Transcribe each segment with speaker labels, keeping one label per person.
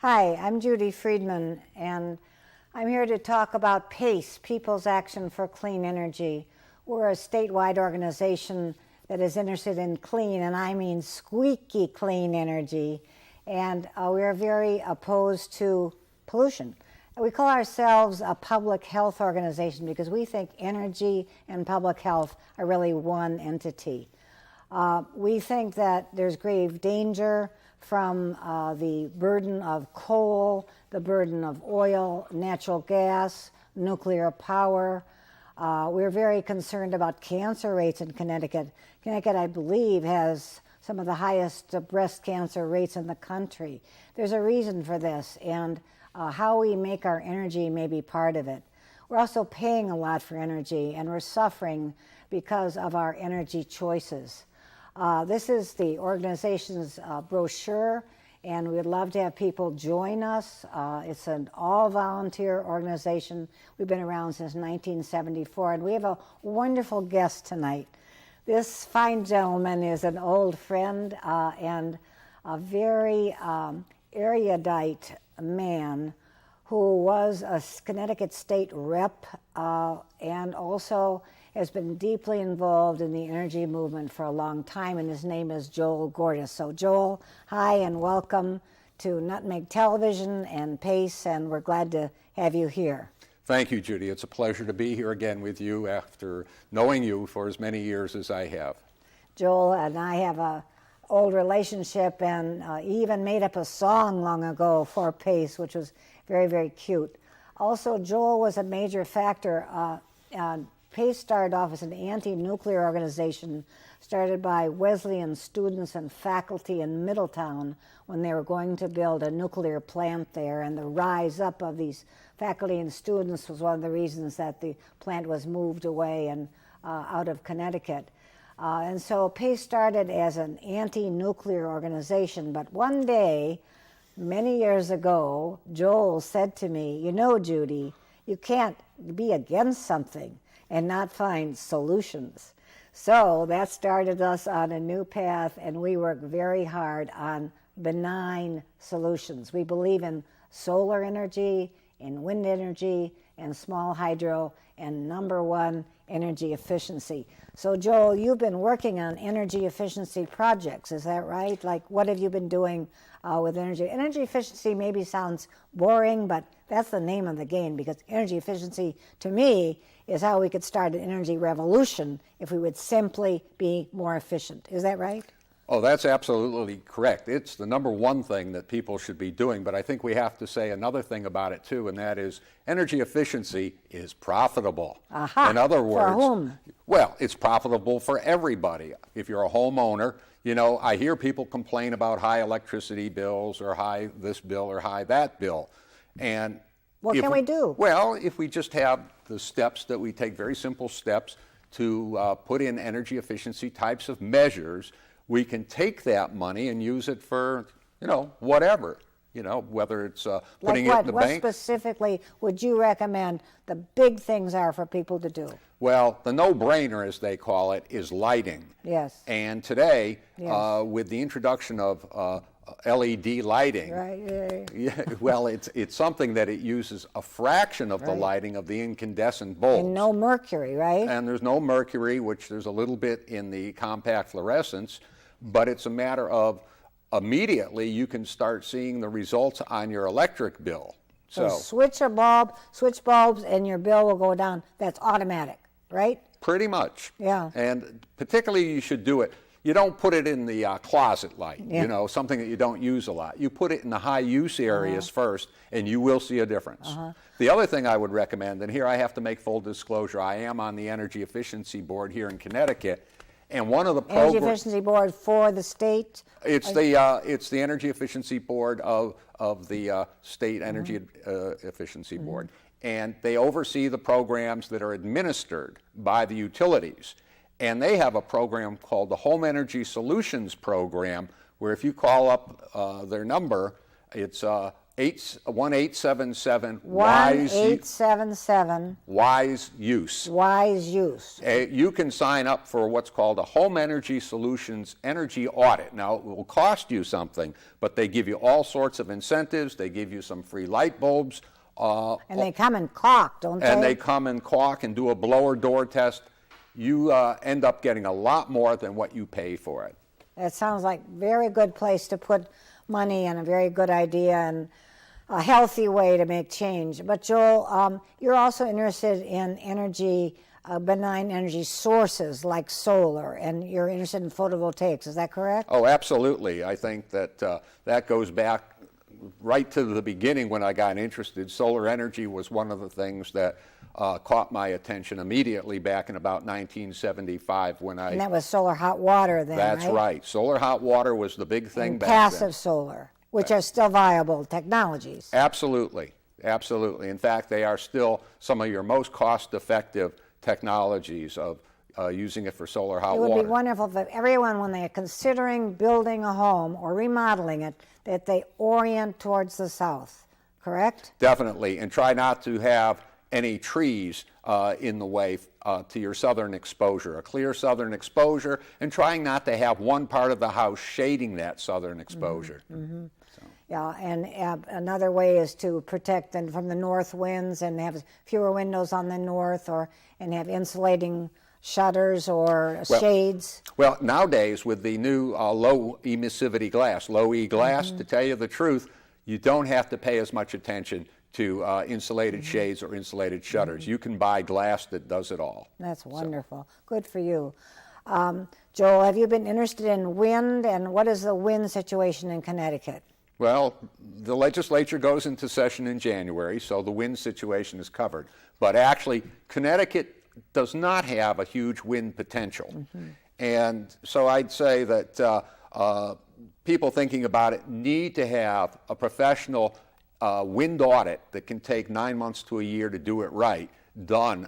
Speaker 1: Hi, I'm Judi Friedman, and I'm here to talk about PACE, People's Action for Clean Energy. We're a statewide organization that is interested in clean, and I mean squeaky clean energy, and we're very opposed to pollution. We call ourselves a public health organization because we think energy and public health are really one entity. We think that there's grave danger from the burden of coal, the burden of oil, natural gas, nuclear power. We're very concerned about cancer rates in Connecticut. Connecticut, I believe, has some of the highest breast cancer rates in the country. There's a reason for this, and how we make our energy may be part of it. We're also paying a lot for energy, and we're suffering because of our energy choices. This is the organization's brochure, and we'd love to have people join us. It's an all-volunteer organization. We've been around since 1974, and we have a wonderful guest tonight. This fine gentleman is an old friend and a very erudite man who was a Connecticut state rep and also has been deeply involved in the energy movement for a long time, and his name is Joel Gordes. So Joel, hi and welcome to Nutmeg Television and PACE, and we're glad to have you here.
Speaker 2: Thank you, Judy. It's a pleasure to be here again with you after knowing you for as many years as I have.
Speaker 1: Joel and I have a old relationship, and he even made up a song long ago for PACE, which was very, very cute. Also, Joel was a major factor. PACE started off as an anti-nuclear organization started by Wesleyan students and faculty in Middletown when they were going to build a nuclear plant there, and the rise up of these faculty and students was one of the reasons that the plant was moved away and out of Connecticut. And so PACE started as an anti-nuclear organization, but one day, many years ago, Joel said to me, "You know, Judy, you can't be against something and not find solutions." So that started us on a new path, and we work very hard on benign solutions. We believe in solar energy, in wind energy, and small hydro, and number one, energy efficiency. So Joel, you've been working on energy efficiency projects, is that right? Like, what have you been doing with energy? Energy efficiency maybe sounds boring, but that's the name of the game, because energy efficiency, to me, is how we could start an energy revolution if we would simply be more efficient. Is that right?
Speaker 2: Oh, that's absolutely correct. It's the number one thing that people should be doing, but I think we have to say another thing about it too, and that is energy efficiency is profitable.
Speaker 1: Aha.
Speaker 2: In other words,
Speaker 1: for whom?
Speaker 2: Well, it's profitable for everybody. If you're a homeowner, you know, I hear people complain about high electricity bills or high this bill or high that bill. And
Speaker 1: what can we do?
Speaker 2: Well, if we just have the steps that we take, very simple steps to put in energy efficiency types of measures, we can take that money and use it for, you know, whatever, you know, whether it's putting it in the bank.
Speaker 1: What specifically would you recommend the big things are for people to do?
Speaker 2: Well, the no-brainer, as they call it, is lighting.
Speaker 1: Yes.
Speaker 2: And today,
Speaker 1: Yes.
Speaker 2: with the introduction of LED lighting,
Speaker 1: Right.
Speaker 2: yeah, well, it's something that it uses a fraction of the
Speaker 1: Right.
Speaker 2: lighting of the incandescent bulbs.
Speaker 1: And no mercury, right?
Speaker 2: And there's no mercury, which there's a little bit in the compact fluorescents, but it's a matter of immediately you can start seeing the results on your electric bill.
Speaker 1: So switch bulbs, and your bill will go down. That's automatic, right?
Speaker 2: Pretty much.
Speaker 1: Yeah.
Speaker 2: And particularly you should do it. You don't put it in the closet light,
Speaker 1: Yeah.
Speaker 2: you know, something that you don't use a lot. You put it in the high use areas first, and you will see a difference. The other thing I would recommend, and here I have to make full disclosure, I am on the Energy Efficiency Board here in Connecticut, and one of the programs...
Speaker 1: Energy Efficiency Board for the state?
Speaker 2: It's the Energy Efficiency Board of the State Energy Efficiency Board, and they oversee the programs that are administered by the utilities. And they have a program called the Home Energy Solutions Program, where if you call up their number, it's 1877
Speaker 1: 1877
Speaker 2: Wise Use.
Speaker 1: Wise Use.
Speaker 2: You can sign up for what's called a Home Energy Solutions Energy Audit. Now, it will cost you something, but they give you all sorts of incentives. They give you some free light bulbs.
Speaker 1: And they come in caulk, don't they?
Speaker 2: And they come in caulk and do a blower door test. You end up getting a lot more than what you pay for it.
Speaker 1: That sounds like a very good place to put money and a very good idea and a healthy way to make change. But Joel, you're also interested in energy, benign energy sources like solar, and you're interested in photovoltaics. Is that correct?
Speaker 2: Oh, absolutely. I think that that goes back right to the beginning when I got interested. Solar energy was one of the things that caught my attention immediately back in about 1975 when I...
Speaker 1: And that was solar hot water then,
Speaker 2: That's right. Solar hot water was the big thing
Speaker 1: and
Speaker 2: back
Speaker 1: passive
Speaker 2: then.
Speaker 1: solar, which are still viable technologies.
Speaker 2: Absolutely. Absolutely. In fact, they are still some of your most cost-effective technologies of using it for solar hot water.
Speaker 1: It would be wonderful if everyone, when they're considering building a home or remodeling it, that they orient towards the south, correct?
Speaker 2: Definitely, and try not to have any trees in the way to your southern exposure, a clear southern exposure, and trying not to have one part of the house shading that southern exposure.
Speaker 1: Mm-hmm. So. Yeah, and another way is to protect them from the north winds and have fewer windows on the north, and have insulating shutters or shades.
Speaker 2: Well, nowadays with the new low emissivity glass, low E glass, to tell you the truth, you don't have to pay as much attention to insulated shades or insulated shutters. You can buy glass that does it all.
Speaker 1: That's wonderful. So. Good for you. Joel, have you been interested in wind, and what is the wind situation in Connecticut?
Speaker 2: Well, the legislature goes into session in January, so the wind situation is covered. But actually, Connecticut does not have a huge wind potential. And so I'd say that people thinking about it need to have a professional wind audit that can take 9 months to a year to do it right, done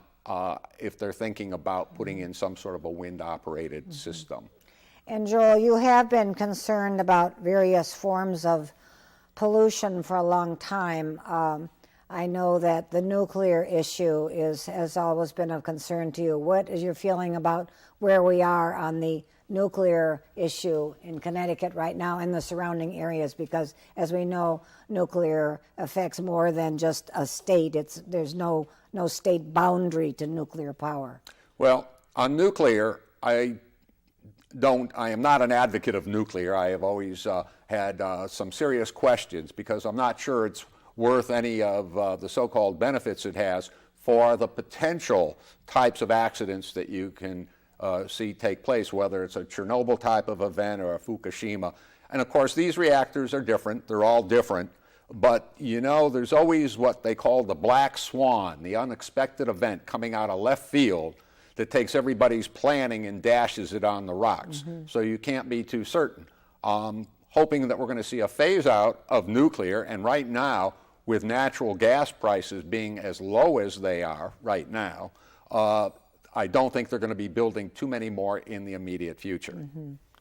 Speaker 2: if they're thinking about putting in some sort of a wind-operated system.
Speaker 1: And Joel, you have been concerned about various forms of pollution for a long time. I know that the nuclear issue has always been of concern to you. What is your feeling about where we are on the nuclear issue in Connecticut right now and the surrounding areas? Because, as we know, nuclear affects more than just a state. There's no state boundary to nuclear power.
Speaker 2: Well, on nuclear, I am not an advocate of nuclear. I have always had some serious questions because I'm not sure it's worth any of the so-called benefits it has for the potential types of accidents that you can see take place, whether it's a Chernobyl type of event or a Fukushima. And of course, these reactors are different. They're all different. But, you know, there's always what they call the black swan, the unexpected event coming out of left field that takes everybody's planning and dashes it on the rocks. So you can't be too certain. Hoping that we're going to see a phase out of nuclear, and right now, with natural gas prices being as low as they are right now, I don't think they're going to be building too many more in the immediate future.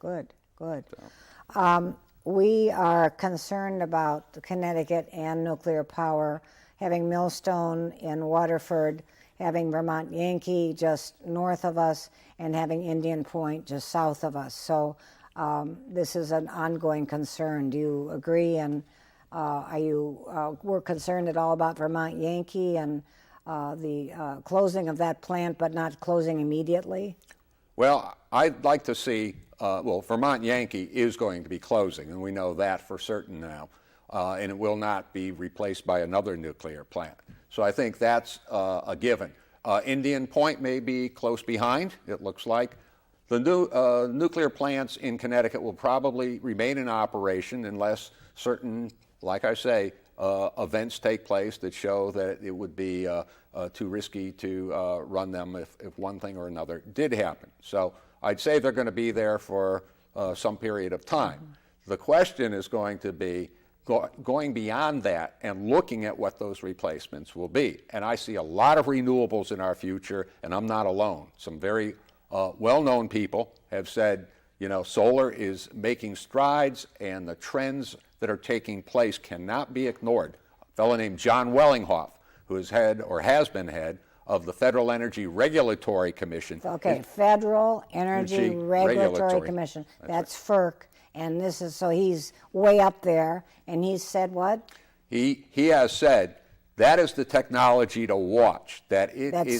Speaker 1: Good. So. We are concerned about Connecticut and nuclear power, having Millstone in Waterford, having Vermont Yankee just north of us, and having Indian Point just south of us. So this is an ongoing concern. Do you agree? And are you we're concerned at all about Vermont Yankee and the closing of that plant, but not closing immediately?
Speaker 2: Well, I'd like to see, Vermont Yankee is going to be closing, and we know that for certain now, and it will not be replaced by another nuclear plant. So I think that's a given. Indian Point may be close behind, it looks like. The new nuclear plants in Connecticut will probably remain in operation unless certain, like I say, events take place that show that it would be too risky to run them if one thing or another did happen. So I'd say they're going to be there for some period of time. The question is going to be going beyond that and looking at what those replacements will be. And I see a lot of renewables in our future, and I'm not alone. Some very well-known people have said, you know, solar is making strides, and the trends that are taking place cannot be ignored. A fellow named John Wellinghoff, who is head or has been head of the Federal Energy Regulatory Commission.
Speaker 1: Okay, Federal Energy Regulatory Commission. That's FERC. And this is, so he's way up there, and he's said what?
Speaker 2: He has said that is the technology to watch. That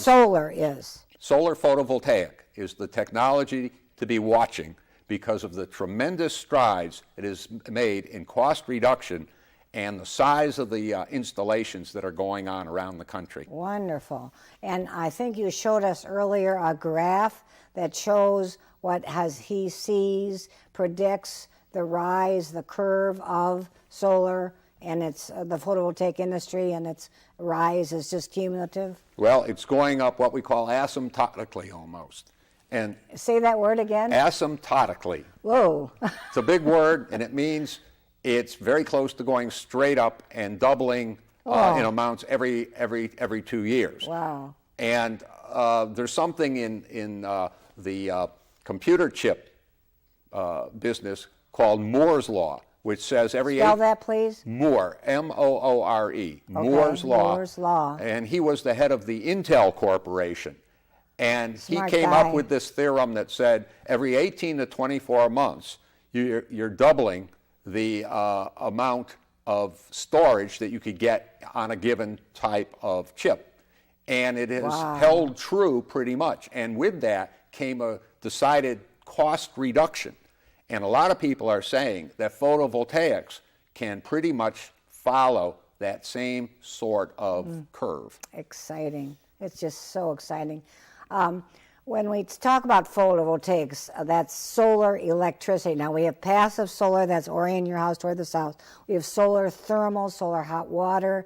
Speaker 1: solar is.
Speaker 2: Solar photovoltaic is the technology to be watching because of the tremendous strides it has made in cost reduction and the size of the installations that are going on around the country.
Speaker 1: Wonderful. And I think you showed us earlier a graph that shows what he sees, predicts the rise, the curve of solar, and it's the photovoltaic industry, and its rise is just cumulative?
Speaker 2: Well, it's going up what we call asymptotically almost. And
Speaker 1: say that word again?
Speaker 2: Asymptotically.
Speaker 1: Whoa.
Speaker 2: It's a big word, and it means it's very close to going straight up and doubling in amounts every 2 years.
Speaker 1: Wow.
Speaker 2: And there's something in the computer chip business called Moore's Law, which says
Speaker 1: Spell that, please.
Speaker 2: Moore, M-O-O-R-E, Moore's Law.
Speaker 1: Moore's Law.
Speaker 2: And he was the head of the Intel Corporation. And
Speaker 1: Smart
Speaker 2: he came
Speaker 1: guy.
Speaker 2: up with this theorem that said every 18 to 24 months, you're doubling the amount of storage that you could get on a given type of chip. And it has held true pretty much. And with that came a decided cost reduction. And a lot of people are saying that photovoltaics can pretty much follow that same sort of curve.
Speaker 1: Exciting. It's just so exciting. When we talk about photovoltaics, that's solar electricity. Now, we have passive solar that's orienting your house toward the south. We have solar thermal, solar hot water,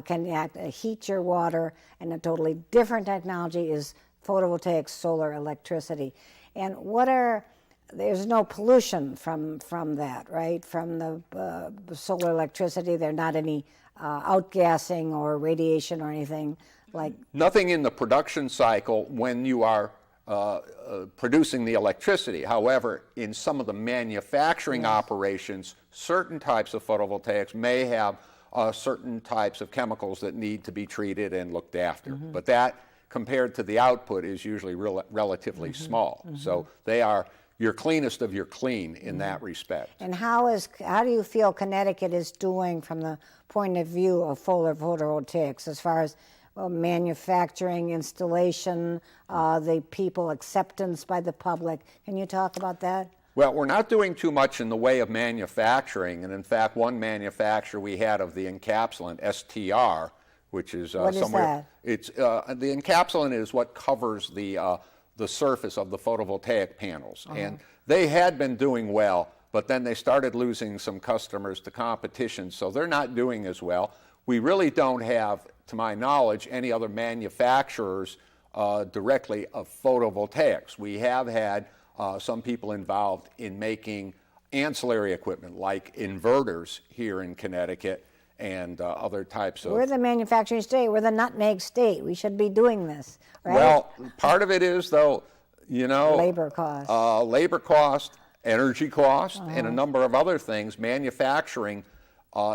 Speaker 1: can heat your water, and a totally different technology is photovoltaic solar electricity. And there's no pollution from that, right? From the solar electricity, there's not any outgassing or radiation or anything like.
Speaker 2: Nothing in the production cycle when you are producing the electricity. However, in some of the manufacturing operations, certain types of photovoltaics may have certain types of chemicals that need to be treated and looked after. But that, compared to the output, is usually relatively small. So they are your cleanest of your clean in that respect.
Speaker 1: And how do you feel Connecticut is doing from the point of view of solar photovoltaics as far as manufacturing, installation, the people acceptance by the public? Can you talk about that?
Speaker 2: Well, we're not doing too much in the way of manufacturing, and in fact, one manufacturer we had of the encapsulant, STR, which is
Speaker 1: what
Speaker 2: somewhere.
Speaker 1: Is that?
Speaker 2: It's the encapsulant is what covers the surface of the photovoltaic panels, and they had been doing well, but then they started losing some customers to competition, so they're not doing as well. We really don't have, to my knowledge, any other manufacturers directly of photovoltaics. We have had some people involved in making ancillary equipment like inverters here in Connecticut and other types of.
Speaker 1: We're the manufacturing state. We're the nutmeg state. We should be doing this, right?
Speaker 2: Well, part of it is, though,
Speaker 1: labor cost,
Speaker 2: energy cost, and a number of other things. Manufacturing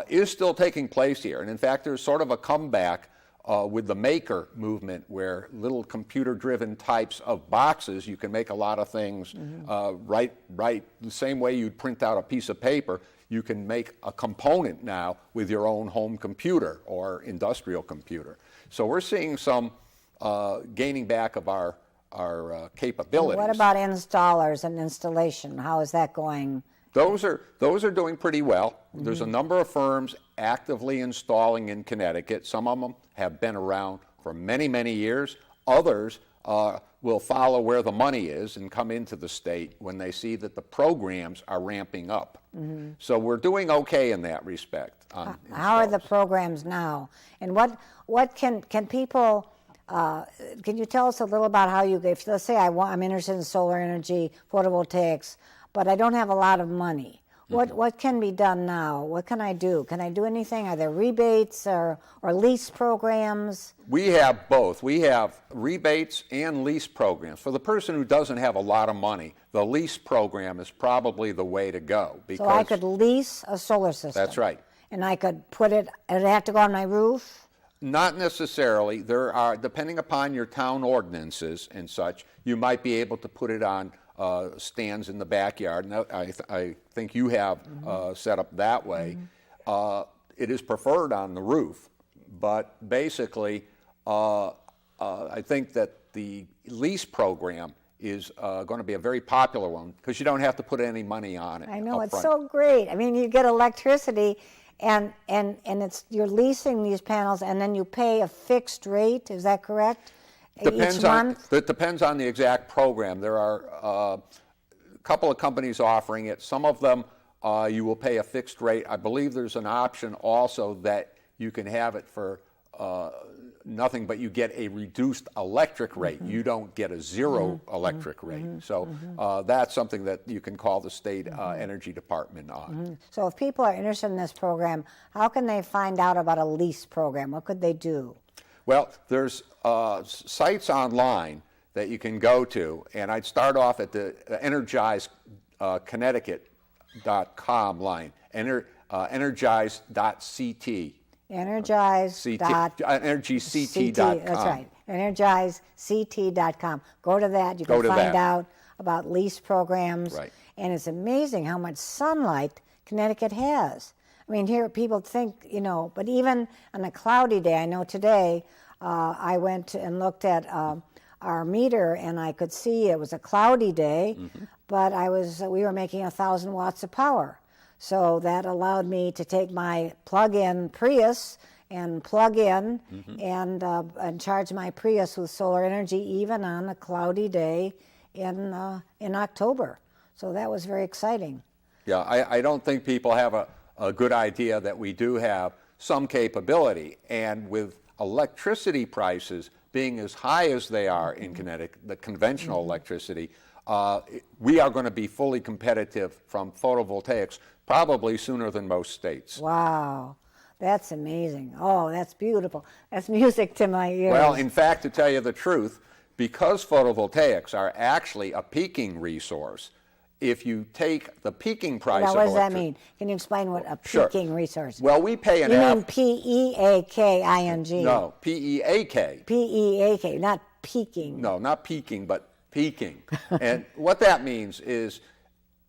Speaker 2: is still taking place here. And in fact, there's sort of a comeback with the maker movement where little computer-driven types of boxes, you can make a lot of things right the same way you'd print out a piece of paper. You can make a component now with your own home computer or industrial computer. So we're seeing some gaining back of our capabilities.
Speaker 1: What about installers and installation? How is that going?
Speaker 2: Those are doing pretty well. There's a number of firms actively installing in Connecticut. Some of them have been around for many, many years. Others will follow where the money is and come into the state when they see that the programs are ramping up. So we're doing okay in that respect.
Speaker 1: How are the programs now? And what can people? Can you tell us a little about how if let's say I'm interested in solar energy, photovoltaics, but I don't have a lot of money. What can be done now? What can I do? Can I do anything? Are there rebates or lease programs?
Speaker 2: We have both. We have rebates and lease programs. For the person who doesn't have a lot of money, the lease program is probably the way to go.
Speaker 1: So I could lease a solar system.
Speaker 2: That's right.
Speaker 1: And I could put it, it'd have to go on my roof?
Speaker 2: Not necessarily. There are, depending upon your town ordinances and such, you might be able to put it on stands in the backyard. And I think you have set up that way. It is preferred on the roof, but basically, I think that the lease program is going to be a very popular one because you don't have to put any money on it.
Speaker 1: I know, it's so great. I mean, you get electricity and it's you're leasing these panels and then you pay a fixed rate, is that correct? Each month?
Speaker 2: It depends on the exact program. There are a couple of companies offering it. Some of them you will pay a fixed rate. I believe there's an option also that you can have it for nothing, but you get a reduced electric rate. You don't get a zero electric rate. So that's something that you can call the state energy department on.
Speaker 1: So if people are interested in this program, how can they find out about a lease program? What could they do?
Speaker 2: Well, there's sites online that you can go to, and I'd start off at the energizeconnecticut.com line, energize.ct. EnergyCT.com.
Speaker 1: That's right. EnergizeCT.com. Go to that. You can find out about lease programs.
Speaker 2: Right.
Speaker 1: And it's amazing how much sunlight Connecticut has. I mean, here people think, but even on a cloudy day, I know today I went and looked at our meter and I could see it was a cloudy day, but we were making 1,000 watts of power. So that allowed me to take my plug-in Prius and plug in and charge my Prius with solar energy even on a cloudy day in October. So that was very exciting.
Speaker 2: Yeah, I don't think people have a good idea that we do have some capability. And with electricity prices being as high as they are in Connecticut, the conventional electricity, we are going to be fully competitive from photovoltaics probably sooner than most states.
Speaker 1: Wow, that's amazing. Oh, that's beautiful. That's music to my ears.
Speaker 2: Well, in fact, to tell you the truth, because photovoltaics are actually a peaking resource, if you take the peaking price
Speaker 1: now,
Speaker 2: of
Speaker 1: what does that mean? Can you explain what a peaking resource is?
Speaker 2: Well, we pay an
Speaker 1: You mean P-E-A-K-I-N-G?
Speaker 2: No, P-E-A-K.
Speaker 1: P-E-A-K, not peaking.
Speaker 2: No, not peaking, but peaking. And what that means is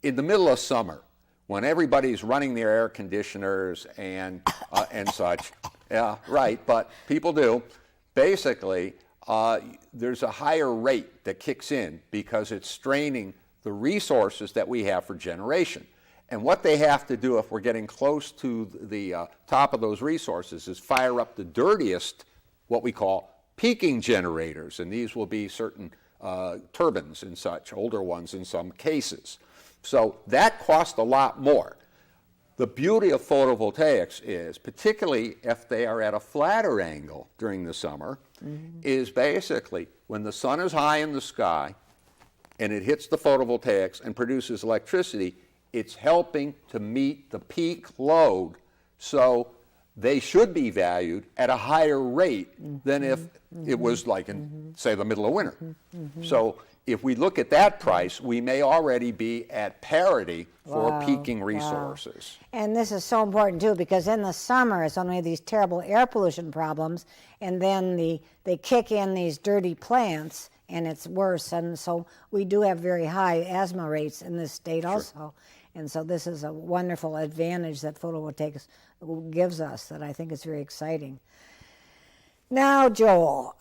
Speaker 2: in the middle of summer, when everybody's running their air conditioners and such, yeah, right, but people do, basically, there's a higher rate that kicks in because it's straining the resources that we have for generation. And what they have to do if we're getting close to the top of those resources is fire up the dirtiest, what we call peaking generators. And these will be certain turbines and such, older ones in some cases. So that costs a lot more. The beauty of photovoltaics is, particularly if they are at a flatter angle during the summer, is basically when the sun is high in the sky and it hits the photovoltaics and produces electricity, it's helping to meet the peak load. So they should be valued at a higher rate than if it was like in, say, the middle of winter. So if we look at that price, we may already be at parity for peaking resources.
Speaker 1: And this is so important, too, because in the summer, it's only these terrible air pollution problems, and then they kick in these dirty plants, and it's worse. And so we do have very high asthma rates in this state also. And so this is a wonderful advantage that photovoltaics gives us that I think is very exciting. Now, Joel,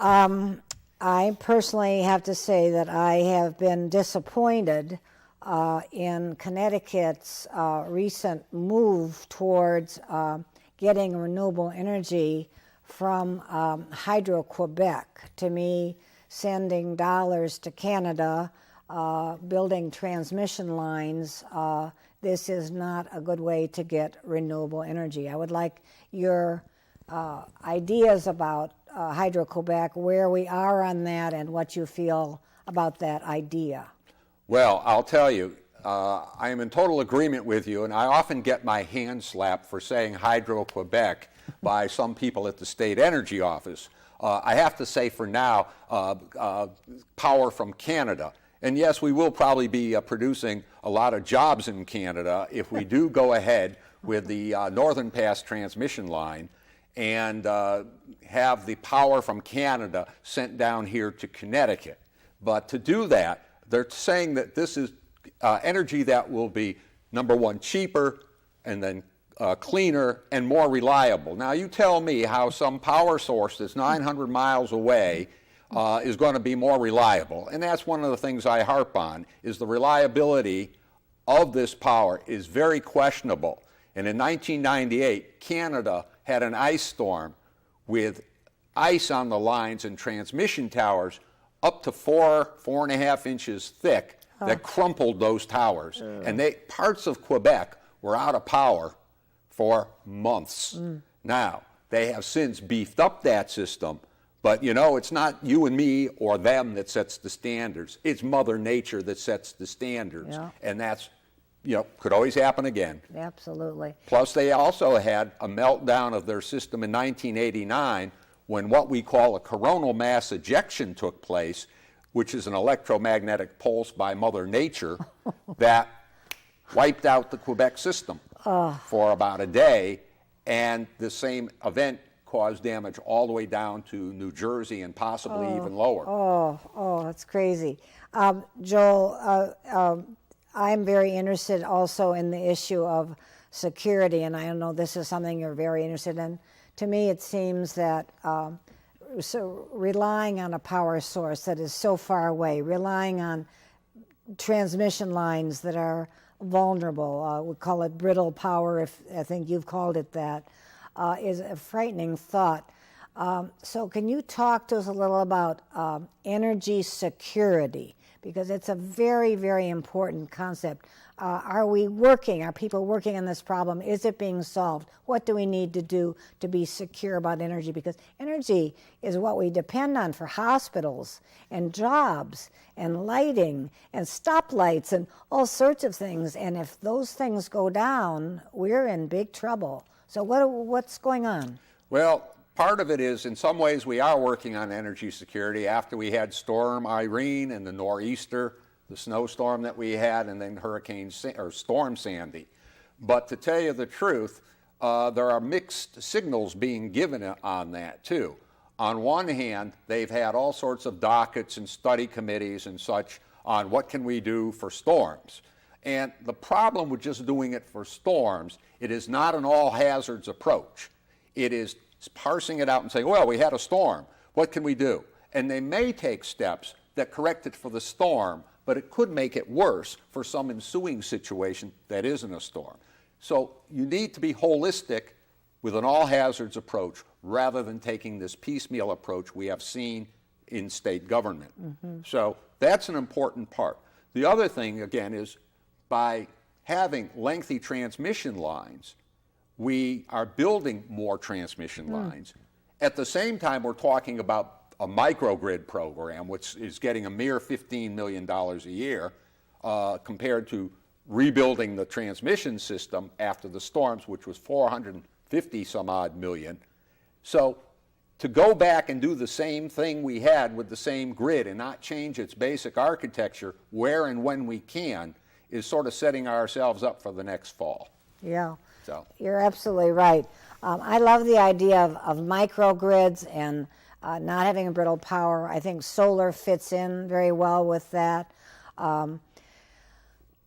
Speaker 1: I personally have to say that I have been disappointed in Connecticut's recent move towards getting renewable energy from Hydro-Quebec. To me, sending dollars to Canada, building transmission lines, this is not a good way to get renewable energy. I would like your ideas about Hydro-Quebec, where we are on that, and what you feel about that idea.
Speaker 2: Well, I'll tell you, I am in total agreement with you, and I often get my hand slapped for saying Hydro-Quebec by some people at the State Energy Office. I have to say for now, power from Canada. And yes, we will probably be producing a lot of jobs in Canada if we do go ahead with the Northern Pass transmission line and have the power from Canada sent down here to Connecticut. But to do that, they're saying that this is energy that will be, number one, cheaper, and then cleaner and more reliable. Now, you tell me how some power source that's 900 miles away is going to be more reliable. And that's one of the things I harp on, is the reliability of this power is very questionable. And in 1998, Canada had an ice storm with ice on the lines and transmission towers up to 4.5 inches thick that crumpled those towers. And parts of Quebec were out of power for months. Now, they have since beefed up that system, but you know, it's not you and me or them that sets the standards. It's Mother Nature that sets the standards.
Speaker 1: Yeah.
Speaker 2: And that's, you know, could always happen again.
Speaker 1: Absolutely.
Speaker 2: Plus, they also had a meltdown of their system in 1989 when what we call a coronal mass ejection took place, which is an electromagnetic pulse by Mother Nature that wiped out the Quebec system for about a day, and the same event caused damage all the way down to New Jersey and possibly even lower.
Speaker 1: That's crazy. Joel, I'm very interested also in the issue of security, and I know this is something you're very interested in. To me, it seems that so relying on a power source that is so far away, relying on transmission lines that are vulnerable, we call it brittle power, if I think you've called it that, is a frightening thought. So can you talk to us a little about energy security? Because it's a very, very important concept. Are people working on this problem? Is it being solved? What do we need to do to be secure about energy? Because energy is what we depend on for hospitals and jobs and lighting and stoplights and all sorts of things. And if those things go down, we're in big trouble. So what's going on?
Speaker 2: Well, part of it is, in some ways, we are working on energy security after we had Storm Irene and the nor'easter, the snowstorm that we had, and then Storm Sandy. But to tell you the truth, there are mixed signals being given on that, too. On one hand, they've had all sorts of dockets and study committees and such on what can we do for storms. And the problem with just doing it for storms, it is not an all hazards approach. It is parsing it out and saying, well, we had a storm. What can we do? And they may take steps that correct it for the storm, but it could make it worse for some ensuing situation that isn't a storm. So you need to be holistic with an all hazards approach rather than taking this piecemeal approach we have seen in state government. So that's an important part. The other thing, again, is by having lengthy transmission lines, we are building more transmission lines. At the same time, we're talking about a microgrid program, which is getting a mere $15 million a year compared to rebuilding the transmission system after the storms, which was 450 some odd million. So to go back and do the same thing we had with the same grid and not change its basic architecture where and when we can is sort of setting ourselves up for the next fall.
Speaker 1: Yeah,
Speaker 2: So
Speaker 1: you're absolutely right. I love the idea of microgrids and not having a brittle power. I think solar fits in very well with that.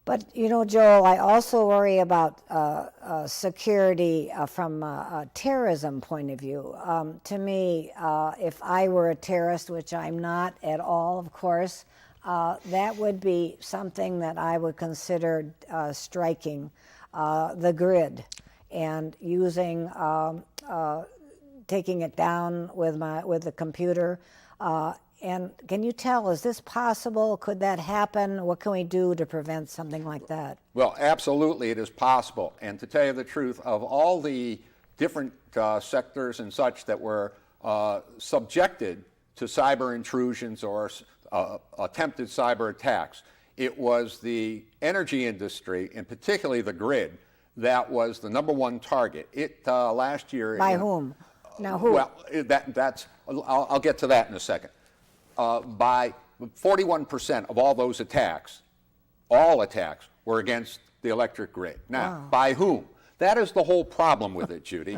Speaker 1: But, you know, Joel, I also worry about security from a terrorism point of view. To me, if I were a terrorist, which I'm not at all, of course, that would be something that I would consider striking the grid and using, taking it down with the computer. And can you tell, is this possible? Could that happen? What can we do to prevent something like that?
Speaker 2: Well, absolutely, it is possible. And to tell you the truth, of all the different sectors and such that were subjected to cyber intrusions or attempted cyber attacks, it was the energy industry, and particularly the grid, that was the #1 target. It last year.
Speaker 1: By whom? Now who?
Speaker 2: Well, I'll get to that in a second. By 41% of all those attacks, all attacks were against the electric grid. Now,
Speaker 1: Wow.
Speaker 2: by whom? That is the whole problem with it, Judy.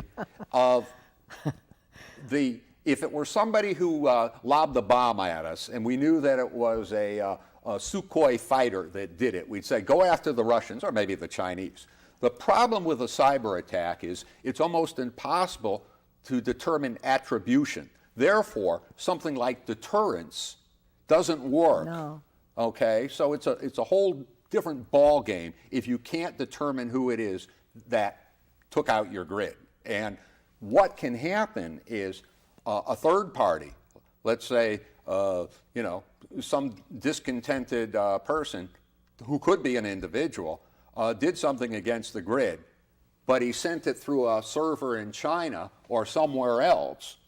Speaker 2: If it were somebody who lobbed a bomb at us and we knew that it was a Sukhoi fighter that did it, we'd say, go after the Russians or maybe the Chinese. The problem with a cyber attack is it's almost impossible to determine attribution. Therefore, something like deterrence doesn't work.
Speaker 1: No.
Speaker 2: Okay, so it's a whole different ball game if you can't determine who it is that took out your grid. And what can happen is a third party, let's say, some discontented person who could be an individual, did something against the grid, but he sent it through a server in China or somewhere else,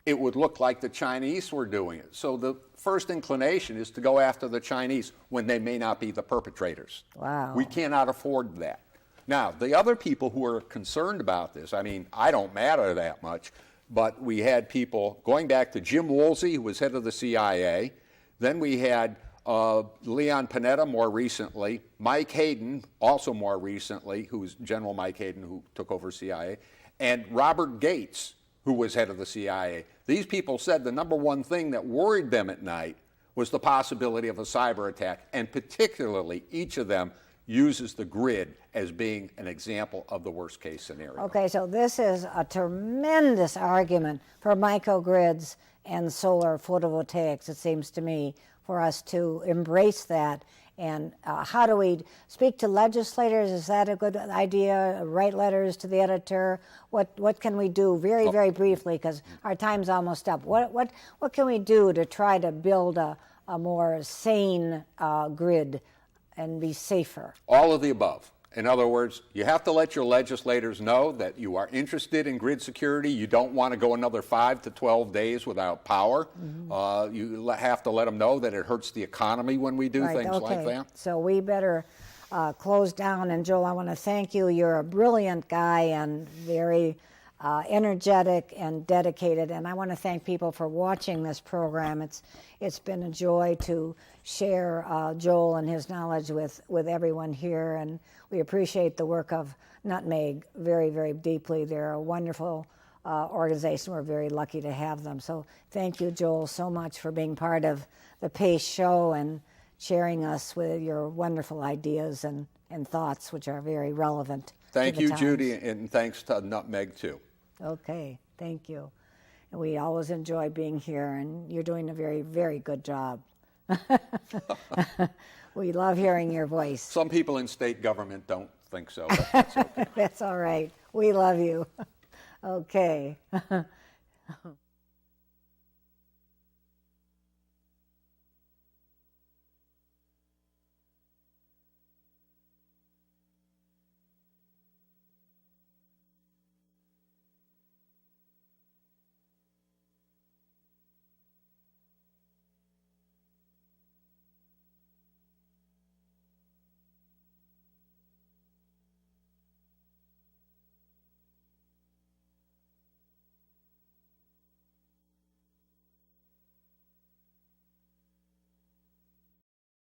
Speaker 2: it would look like the Chinese were doing it. So the first inclination is to go after the Chinese when they may not be the perpetrators.
Speaker 1: Wow.
Speaker 2: We cannot afford that. Now, the other people who are concerned about this, I mean, I don't matter that much, but we had people going back to Jim Woolsey, who was head of the CIA. Then we had Leon Panetta more recently, Mike Hayden also more recently, who was General Mike Hayden, who took over CIA, and Robert Gates, who was head of the CIA. These people said the #1 thing that worried them at night was the possibility of a cyber attack, and particularly each of them uses the grid as being an example of the worst case scenario.
Speaker 1: Okay, so this is a tremendous argument for microgrids and solar photovoltaics, it seems to me, for us to embrace that. And how do we speak to legislators? Is that a good idea? Write letters to the editor? What can we do? Very, very briefly, because our time's almost up. What can we do to try to build a more sane grid and be safer?
Speaker 2: All of the above. In other words, you have to let your legislators know that you are interested in grid security. You don't want to go another 5 to 12 days without power. Mm-hmm. You have to let them know that it hurts the economy when we do things like that.
Speaker 1: So we better close down. And Joel, I want to thank you. You're a brilliant guy and very energetic and dedicated. And I want to thank people for watching this program. It's been a joy to share Joel and his knowledge with everyone here. And we appreciate the work of Nutmeg very, very deeply. They're a wonderful organization. We're very lucky to have them. So thank you, Joel, so much for being part of the PACE show and sharing us with your wonderful ideas and thoughts, which are very relevant.
Speaker 2: Thank you, Judy, and thanks to Nutmeg, too.
Speaker 1: Okay, thank you. And we always enjoy being here, and you're doing a very, very good job. We love hearing your voice.
Speaker 2: Some people in state government don't think so, but that's okay.
Speaker 1: That's all right. We love you. Okay.